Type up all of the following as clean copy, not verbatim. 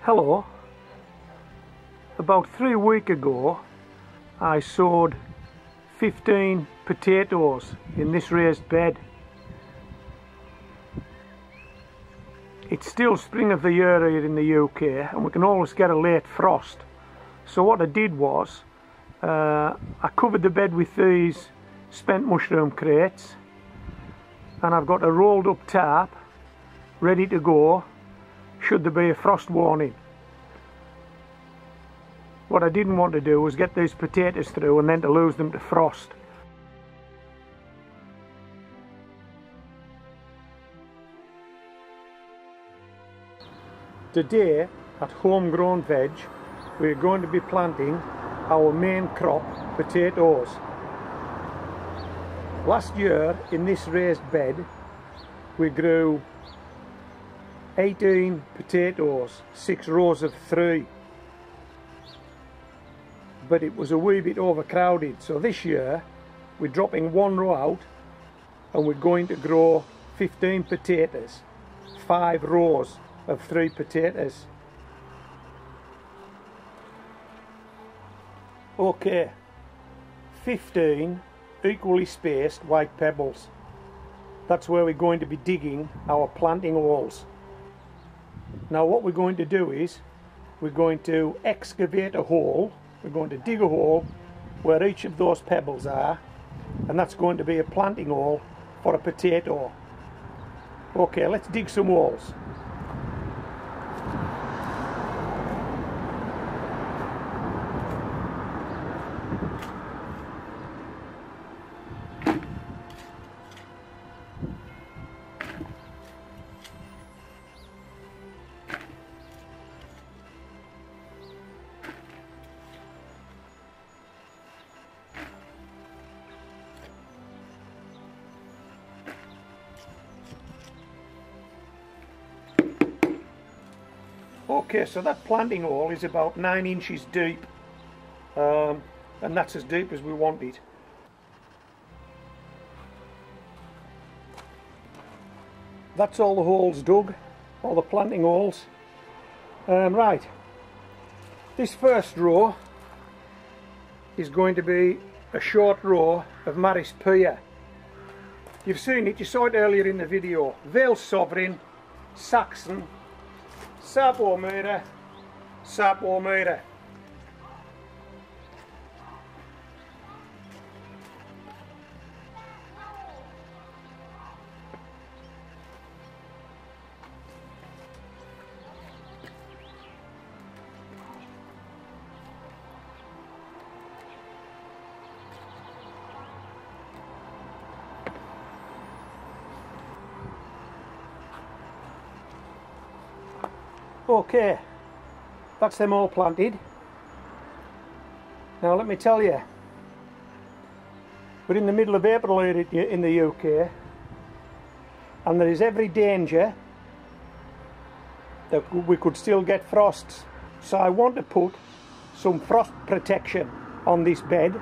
Hello. About 3 weeks ago I sowed 15 potatoes in this raised bed. It's still spring of the year here in the UK and we can always get a late frost. So what I did was I covered the bed with these spent mushroom crates, and I've got a rolled up tarp ready to go should there be a frost warning. What I didn't want to do was get these potatoes through and then to lose them to frost. Today at Homegrown Veg we're going to be planting our main crop, potatoes. Last year in this raised bed we grew 18 potatoes, 6 rows of 3. But it was a wee bit overcrowded, so this year we're dropping 1 row out and we're going to grow 15 potatoes, 5 rows of 3 potatoes. Okay, 15 equally spaced white pebbles. That's where we're going to be digging our planting holes. Now what we're going to do is we're going to excavate a hole. We're going to dig a hole where each of those pebbles are, and that's going to be a planting hole for a potato. Okay, let's dig some holes. Okay, so that planting hole is about 9 inches deep, and that's as deep as we want it. That's all the holes dug, all the planting holes. Right, this first row is going to be a short row of Maris Pear. You've seen it, you saw it earlier in the video. Wales Sovereign, Saxon, Sapo Mira, Sapo Mira. Okay, that's them all planted. Now let me tell you, we're in the middle of April here in the UK, and there is every danger that we could still get frosts. So I want to put some frost protection on this bed.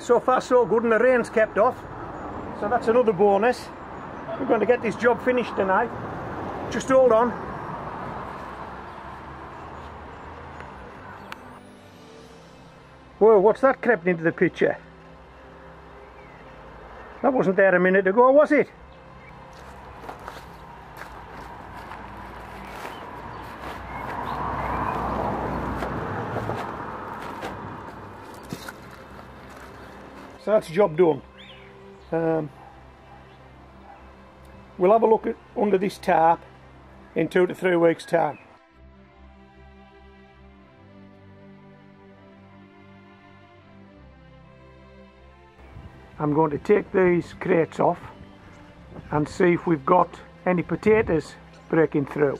So far so good, and the rain's kept off, so that's another bonus. We're going to get this job finished tonight. Just hold on. Whoa, what's that crept into the picture? That wasn't there a minute ago, was it? So that's job done. we'll have a look at under this tarp in 2 to 3 weeks time. I'm going to take these crates off and see if we've got any potatoes breaking through.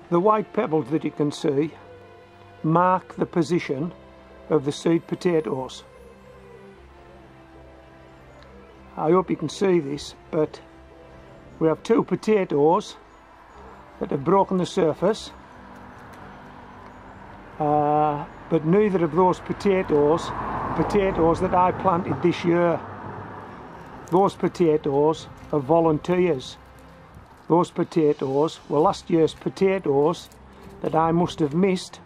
The white pebbles that you can see mark the position of the seed potatoes. I hope you can see this, but we have 2 potatoes that have broken the surface, but neither of those potatoes that I planted this year. Those potatoes are volunteers. Those potatoes were last year's potatoes that I must have missed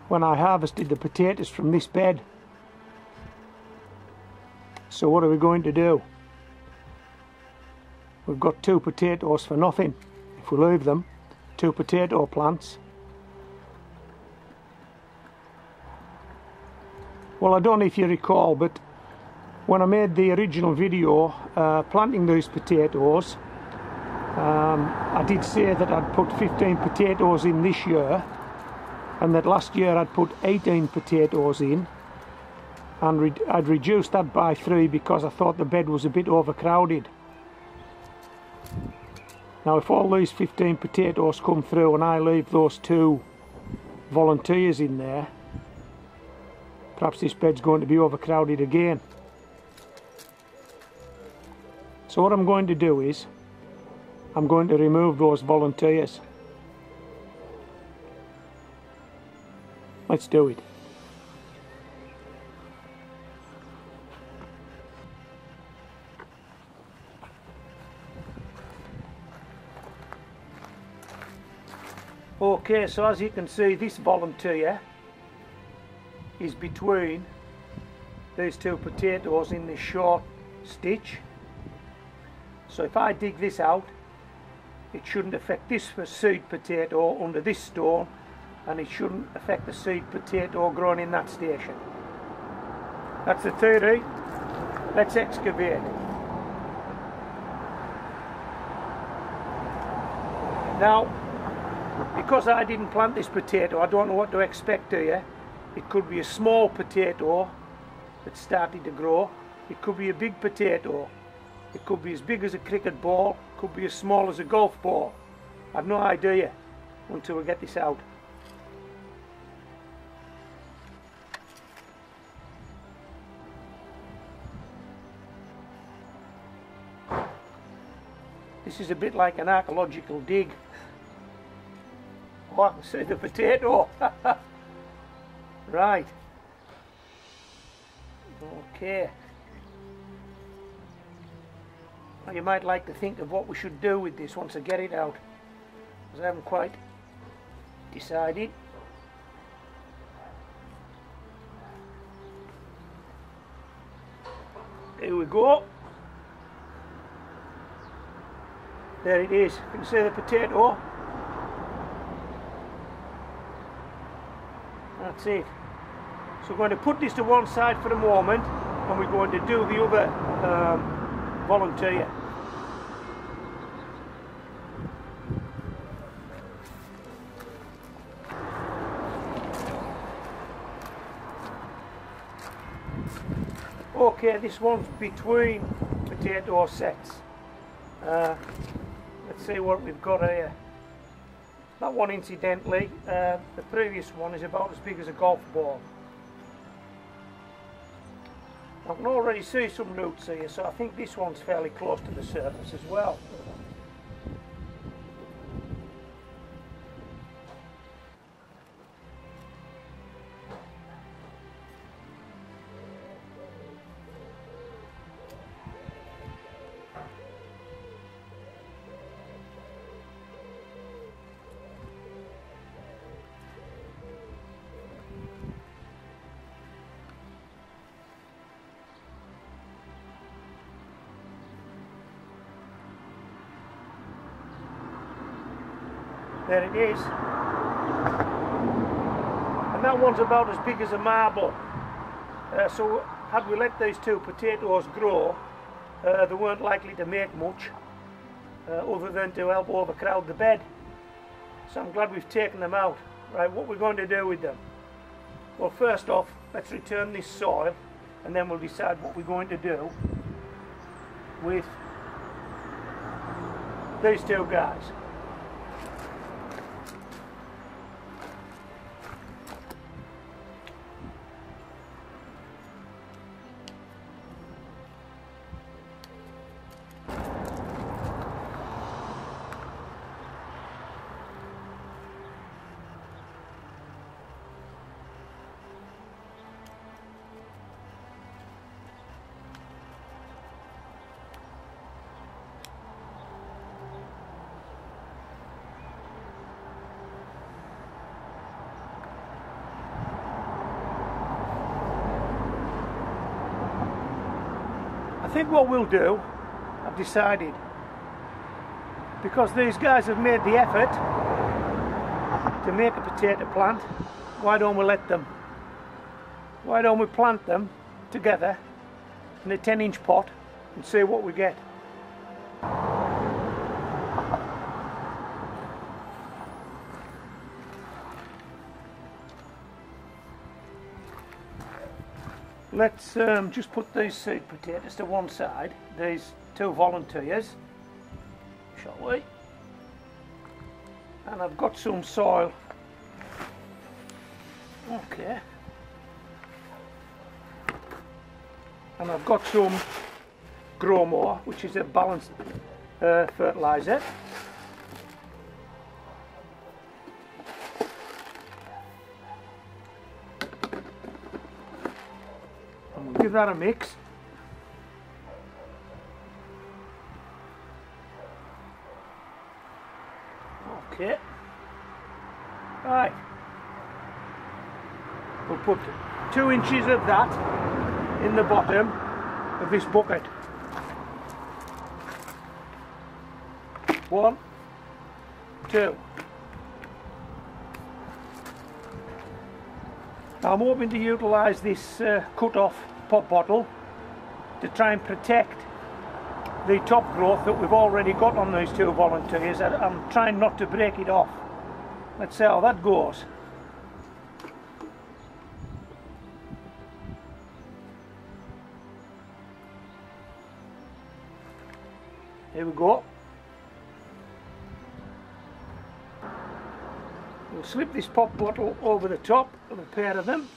when I harvested the potatoes from this bed. So what are we going to do? We've got 2 potatoes for nothing if we leave them. 2 potato plants. Well, I don't know if you recall, but when I made the original video planting these potatoes, I did say that I'd put 15 potatoes in this year, and that last year I'd put 18 potatoes in, and I'd reduced that by 3 because I thought the bed was a bit overcrowded. Now if all these 15 potatoes come through and I leave those 2 volunteers in there, perhaps this bed's going to be overcrowded again. So what I'm going to do is I'm going to remove those volunteers. Let's do it. Okay, so as you can see, this volunteer is between these 2 potatoes in this short stitch. So if I dig this out, it shouldn't affect this seed potato under this stone, and it shouldn't affect the seed potato grown in that station. That's the theory. Let's excavate. Now, because I didn't plant this potato, I don't know what to expect here. It could be a small potato that started to grow. It could be a big potato. It could be as big as a cricket ball. It could be as small as a golf ball. I've no idea until we get this out. This is a bit like an archaeological dig. Oh, I can see the potato. Right. Okay. Now you might like to think of what we should do with this once I get it out, because I haven't quite decided. Here we go. There it is. You can see the potato. That's it. So we're going to put this to one side for a moment, and we're going to do the other volunteer. Okay, this one's between potato sets. Let's see what we've got here. That one, incidentally, the previous one is about as big as a golf ball. I can already see some roots here, so I think this one's fairly close to the surface as well. There it is. And and that one's about as big as a marble. So had we let these two potatoes grow, they weren't likely to make much other than to help overcrowd the bed. So I'm glad we've taken them out. Right, what we're going to do with them? Well, first off, let's return this soil, and then we'll decide what we're going to do with these two guys. I think what we'll do, I've decided, because these guys have made the effort to make a potato plant, why don't we let them? Why don't we plant them together in a 10-inch pot and see what we get? Let's just put these seed potatoes to one side, these two volunteers, shall we? And I've got some soil. Okay. And I've got some Growmore, which is a balanced fertiliser. Give that a mix. Okay. Right. We'll put 2 inches of that in the bottom of this bucket. 1, 2. Now I'm hoping to utilise this cut-off pop bottle to try and protect the top growth that we've already got on these two volunteers. I'm trying not to break it off. Let's see how that goes. Here we go. We'll slip this pop bottle over the top of a pair of them.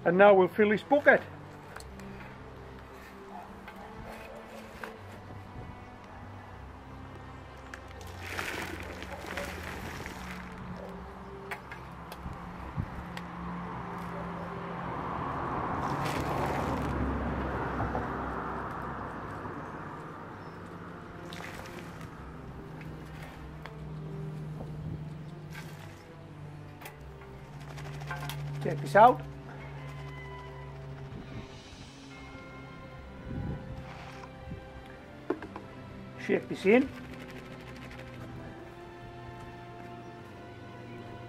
And now we'll fill this bucket. Take this out. Shake this in.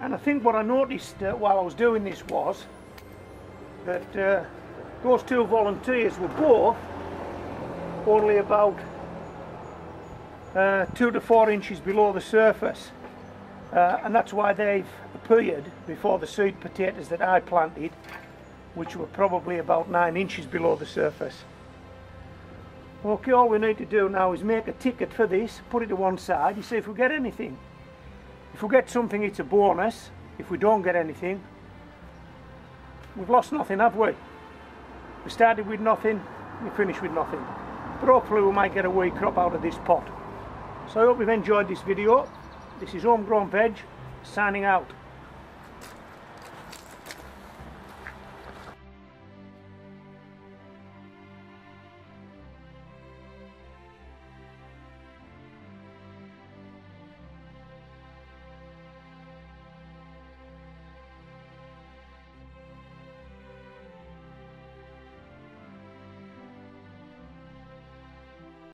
And I think what I noticed while I was doing this was that those two volunteers were both only about 2 to 4 inches below the surface. And that's why they've appeared before the seed potatoes that I planted, which were probably about 9 inches below the surface. Okay, all we need to do now is make a ticket for this, put it to one side and see if we get anything. If we get something, it's a bonus. If we don't get anything, we've lost nothing, have we? We started with nothing, we finished with nothing. But hopefully we might get a wee crop out of this pot. So I hope you've enjoyed this video. This is Homegrown Veg, signing out.